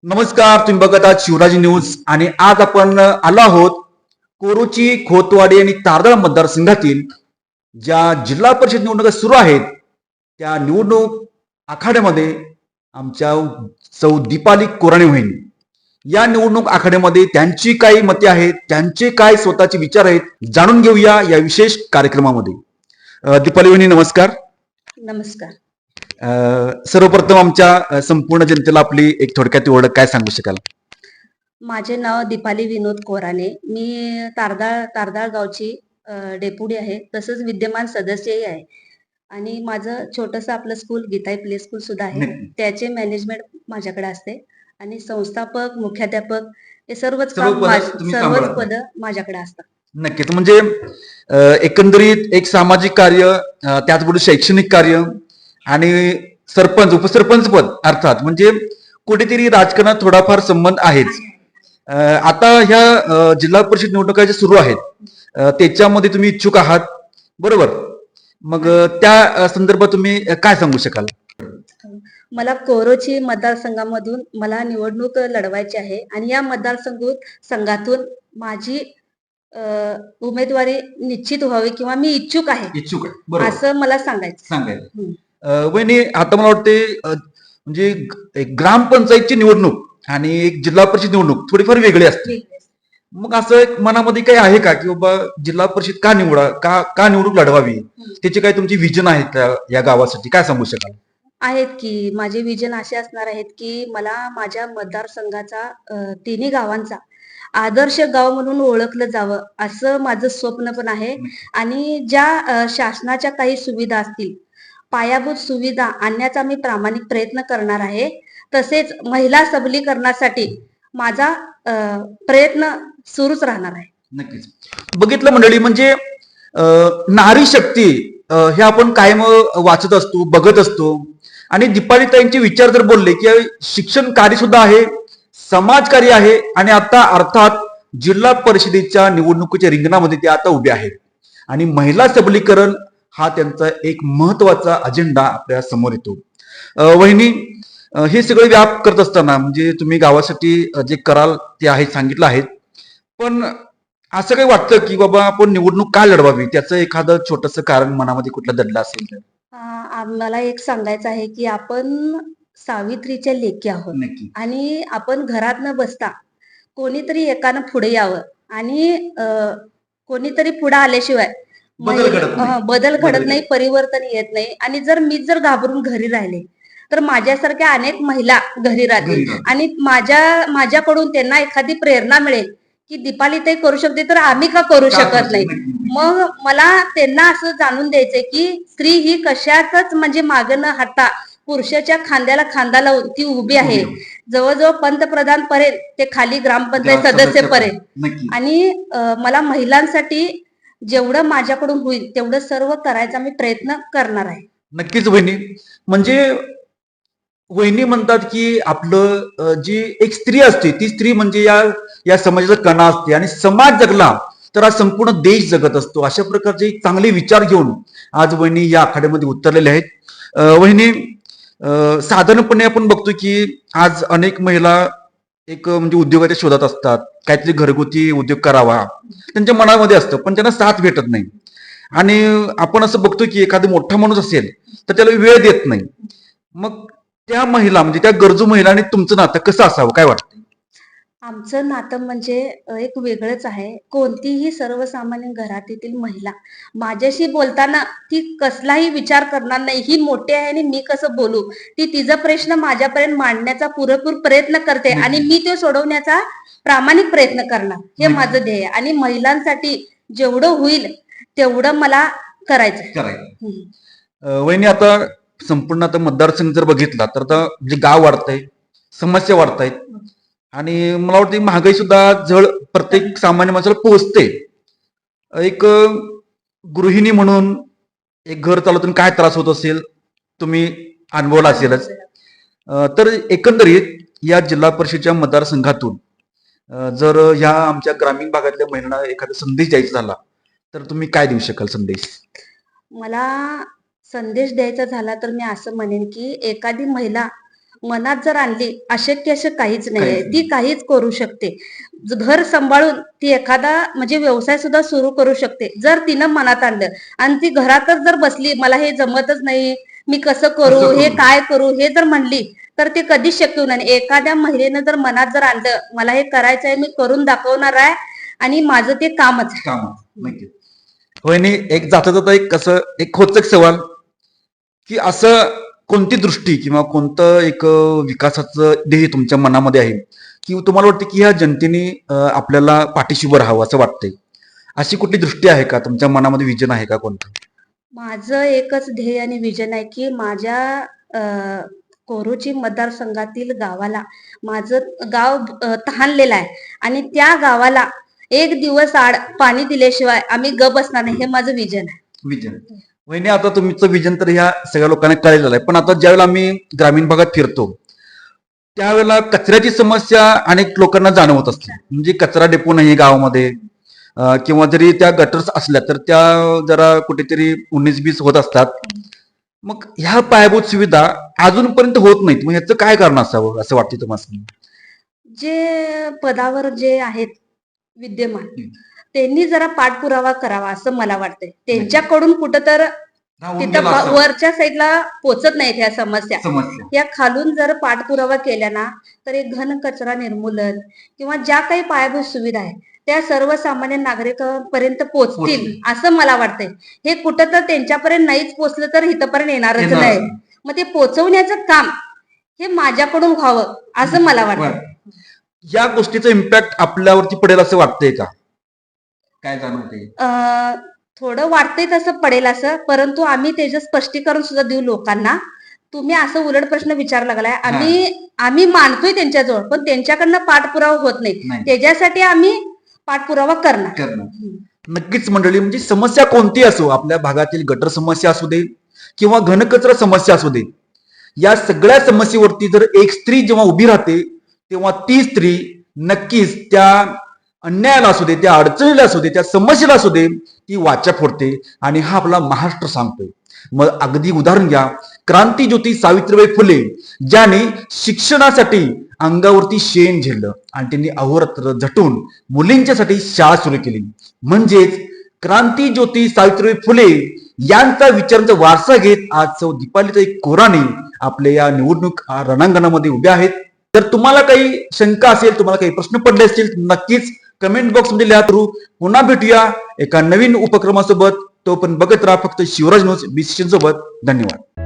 नमस्कार, तुम्ही बघत आहात शिवराजी न्यूज आणि आज आपण आलो आहोत कोरोची, खोतवाडी आणि तारदाळ मतदारसंघातील ज्या जिल्हा परिषद निवडणुका सुरू आहेत त्या निवडणूक आखाड्यामध्ये आमच्या सौ दीपाली कोराणे वहिनी या निवडणूक आखाड्यामध्ये त्यांची काही मते आहेत, त्यांचे काय स्वतःचे विचार आहेत जाणून घेऊया या विशेष कार्यक्रमामध्ये. दीपाली वहिनी नमस्कार. नमस्कार. सर्वप्रथम आमच्या संपूर्ण जनतेला आपली एक थोडक्यात ओळख काय सांगू शकाल? माझे नाव दीपाली विनोद कोराणे. मी तारदाळ गावची डेप्युटी आहे, तसंच विद्यमान सदस्यही आहे. आणि माझं छोटंसं आपलं स्कूल गीताई प्ले स्कूल सुद्धा आहे. त्याचे मॅनेजमेंट माझ्याकडे असते आणि संस्थापक, मुख्याध्यापक हे सर्वच पद माझ्याकडे असतात. नक्कीच. म्हणजे एकंदरीत एक सामाजिक कार्य, त्याचबरोबर शैक्षणिक कार्य आणि सरपंच, उपसरपंच पद अर्थात म्हणजे कुठेतरी राजकारणात थोडाफार संबंध आहेच. आता ह्या जिल्हा परिषद निवडणुका ज्या सुरू आहेत त्याच्यामध्ये तुम्ही इच्छुक आहात, बरोबर? मग त्या संदर्भात तुम्ही काय सांगू शकाल? मला कोरोची मतदारसंघामधून मला निवडणूक लढवायची आहे आणि या मतदारसंघातून माझी उमेदवारी निश्चित व्हावी किंवा मी इच्छुक आहे असं मला सांगायचं. वहिनी, आता मला वाटते म्हणजे एक ग्रामपंचायतची निवडणूक आणि एक जिल्हा परिषद निवडणूक थोडीफार वेगळी असते. मग असं एक मनामध्ये काही आहे का की बाबा जिल्हा परिषद का निवडा, का निवडणूक लढवावी, त्याचे काय तुमची विजन आहेत का या गावासाठी, काय सांगू शकाल? आहेत की माझे विजन असे असणार आहेत की मला माझ्या मतदारसंघाचा तिन्ही गावांचा आदर्श गाव म्हणून ओळखलं जावं असं माझं स्वप्न पण आहे. आणि ज्या शासनाच्या काही सुविधा असतील, पायाभूत सुविधा आणण्याचा मी प्रामाणिक प्रयत्न करणार आहे. तसेच महिला सबलीकरणासाठी माझा प्रयत्न सुरूच राहणार आहे. नक्कीच. बघितलं मंडळी, म्हणजे नारी शक्ती हे आपण कायम वाचत असतो, बघत असतो. आणि दीपालीताईंचे विचार जर बोलले की शिक्षण कार्य सुद्धा आहे, समाजकार्य आहे आणि आता अर्थात जिल्हा परिषदेच्या निवडणुकीच्या रिंगणामध्ये ते आता उभे आहेत आणि महिला सबलीकरण हा त्यांचा एक महत्वाचा अजेंडा आपल्या समोर येतो. वहिनी, हे सगळे व्याप करत असताना म्हणजे तुम्ही गावासाठी जे कराल ते आहे सांगितलं आहे, पण असं काही वाटतं की बाबा आपण निवडणूक का लढवावी, त्याचं एखादं छोटस कारण मनामध्ये कुठलं दडलं असेल तर? मला एक सांगायचं आहे की आपण सावित्रीच्या लेकी आहोत आणि आपण घरात न बसता कोणीतरी एकानं पुढे यावं आणि कोणीतरी पुढे आल्याशिवाय बदल घडत नाही, परिवर्तन येत नाही. आणि जर मी घाबरून घरी राहिले तर माझ्यासारख्या अनेक महिला घरी राहतील आणि माझ्याकडून त्यांना एखादी प्रेरणा मिळेल की दीपाली ते करू शकते तर आम्ही का करू शकत नाही. मग मला त्यांना असं जाणून द्यायचंय की स्त्री ही कशातच म्हणजे मागं न हटता पुरुषाच्या खांद्याला खांदा लावून ती उभी आहे, जवळजवळ पंतप्रधान पर्यंत ते खाली ग्रामपंचायत सदस्य पर्यंत. आणि मला महिलांसाठी जेवढं माझ्याकडून होईल तेवढं सर्व करायचा मी प्रयत्न करणार आहे. नक्कीच वहिनी. म्हणजे वहिनी म्हणतात की आपलं जी एक स्त्री असते ती स्त्री म्हणजे या समाजाचा कणा असते आणि समाज जगला तर आज संपूर्ण देश जगत असतो. अशा प्रकारचे चांगले विचार घेऊन आज वहिनी या आखाड्यामध्ये उतरलेले आहेत. वहिनी, साधारणपणे आपण बघतो की आज अनेक महिला एक म्हणजे उद्योगाच्या शोधात असतात, काहीतरी घरगुती उद्योग करावा त्यांच्या मनामध्ये असतं, पण त्यांना साथ भेटत नाही. आणि आपण असं बघतो की एखादा मोठा माणूस असेल तर त्याला वेळ देत नाही. मग त्या महिला म्हणजे त्या गरजू महिलांनी तुमचं नातं कसं असावं, काय वाटतं? आमचं नातं म्हणजे एक वेगळंच आहे. कोणतीही सर्वसामान्य घरातील महिला माझ्याशी बोलताना ती कसलाही विचार करणार नाही, ही मोठी आहे आणि मी कसं बोलू. ती तिचा प्रश्न माझ्यापर्यंत मांडण्याचा पुरेपूर प्रयत्न करते आणि मी तो सोडवण्याचा प्रामाणिक प्रयत्न करणार, हे माझं ध्येय. आणि महिलांसाठी जेवढं होईल तेवढं मला करायचं. वहिनी, आता संपूर्ण आता मतदारसंघ जर बघितला तर आता म्हणजे गाव वाढतंय, समस्या वाढतायत आणि मला वाटतं महागाई सुद्धा जळ प्रत्येक सामान्य माणसाला पोहोचते. एक गृहिणी म्हणून एक घर चालवताना काय त्रास होत असेल तुम्ही अनुभवला असेलच. तर एकंदरीत या जिल्हा परिषदेच्या मतदारसंघातून जर ह्या आमच्या ग्रामीण भागातल्या महिलांना एखादा संदेश द्यायचा झाला तर तुम्ही काय देऊ शकाल संदेश? मला संदेश द्यायचा झाला तर मी असं म्हणेन की एखादी महिला मनात जर आणली अशक्य असं काहीच नाहीये. काहीच ती काहीच करू शकते. घर सांभाळून ती एखादा म्हणजे व्यवसाय सुद्धा सुरू करू शकते जर तिनं मनात आणलं. आणि ती घरातच जर बसली मला हे जमतच नाही, मी कसं करू, हे काय करू, हे जर म्हणली तर ते कधीच शक्य होणार नाही. एखाद्या महिलेनं जर मनात जर आणलं मला हे करायचं आहे, मी करून दाखवणार आहे आणि माझं ते कामच आहे. वहिनी, एक जाता जाता एक कसं एक खोचक सवाल की असं कोणती दृष्टी किंवा कोणतं एक विकासाचं ध्येय तुमच्या मनामध्ये आहे की तुम्हाला वाटतं की ह्या जनतेने आपल्याला पाठीशी उभं राहावं असं वाटतंय? अशी कुठली दृष्टी आहे का तुमच्या मनामध्ये, विजन आहे का कोणतं? माझं एकच ध्येय आणि विजन आहे की माझ्या कोरोची मतदारसंघातील गावाला माझं गाव तहानलेलं आहे आणि त्या गावाला एक दिवस आड पाणी दिल्याशिवाय आम्ही ग बसणार नाही, हे माझं विजन आहे. विजन. वहिनी, आता तुमचं विजन तर ह्या सगळ्या लोकांना कळलेलं आहे, पण आता ज्यावेळेला आम्ही ग्रामीण भागात फिरतो त्यावेळेला कचऱ्याची समस्या अनेक लोकांना जाणवत असते. म्हणजे कचरा डेपो नाही गावामध्ये, किंवा जरी त्या गटर्स असल्या तर त्या जरा कुठेतरी 19-20 होत असतात. मग ह्या पायाभूत सुविधा अजूनपर्यंत होत नाहीत. मग ह्याचं काय कारण असावं असं वाटतं तुम्हाला? जे पदावर जे आहेत विद्यमान त्यांनी जरा पाठपुरावा करावा असं मला वाटतंय. त्यांच्याकडून कुठं तर तिथं वरच्या साईडला पोचत नाहीत ह्या समस्या. या खालून जर पाठपुरावा केल्या ना तर एक घन कचरा निर्मूलन किंवा ज्या काही पायाभूत सुविधा आहे त्या सर्वसामान्य नागरिकांपर्यंत पोचतील असं मला वाटतंय. हे कुठं तर त्यांच्यापर्यंत नाहीच पोचलं तर इथपर्यंत येणारच नाही. मग ते पोचवण्याचं काम हे माझ्याकडून व्हावं असं मला वाटतं. या गोष्टीचा इम्पॅक्ट आपल्यावरती पडेल असं वाटतंय का? काय जाणवते? थोडं वाटतंय तसं पडेल असं, परंतु आम्ही त्याचं स्पष्टीकरण सुद्धा देऊ लोकांना. तुम्ही असं उलट प्रश्न विचारला लागलाय, आम्ही मानतोय त्यांच्याजवळ, पण त्यांच्याकडनं पाठपुरावा होत नाही. त्याच्यासाठी आम्ही पाठपुरावा करणार. नक्कीच मंडळी, म्हणजे समस्या कोणती असो, आपल्या भागातील गटर समस्या असू दे किंवा घनकचरा समस्या असू दे, या सगळ्या समस्येवरती जर एक स्त्री जेव्हा उभी राहते तेव्हा ती स्त्री नक्कीच त्या अन्यायाला असू दे, त्या अडचणीला असू दे, त्या समस्येला असू दे, ती वाचा फोडते. आणि हा आपला महाराष्ट्र सांगतोय. मग अगदी उदाहरण घ्या, क्रांतीज्योती सावित्रीबाई फुले, ज्याने शिक्षणासाठी अंगावरती शेण झेललं आणि त्यांनी अहोरात्र झटून मुलींच्यासाठी शाळा सुरू केली. म्हणजेच क्रांतीज्योती सावित्रीबाई फुले यांचा विचारांचा वारसा घेत आज सौ दीपालीताई कोराणे आपल्या या निवडणूक रणांगणामध्ये उभ्या आहेत. जर तुम्हाला काही शंका असेल, तुम्हाला काही प्रश्न पडले असतील, नक्कीच कमेंट बॉक्स मध्ये लिहा. पुन्हा भेटूया एका नवीन उपक्रमासोबत. तो पण बघत राहा फक्त शिवराज न्यूज 20 सोबत. धन्यवाद.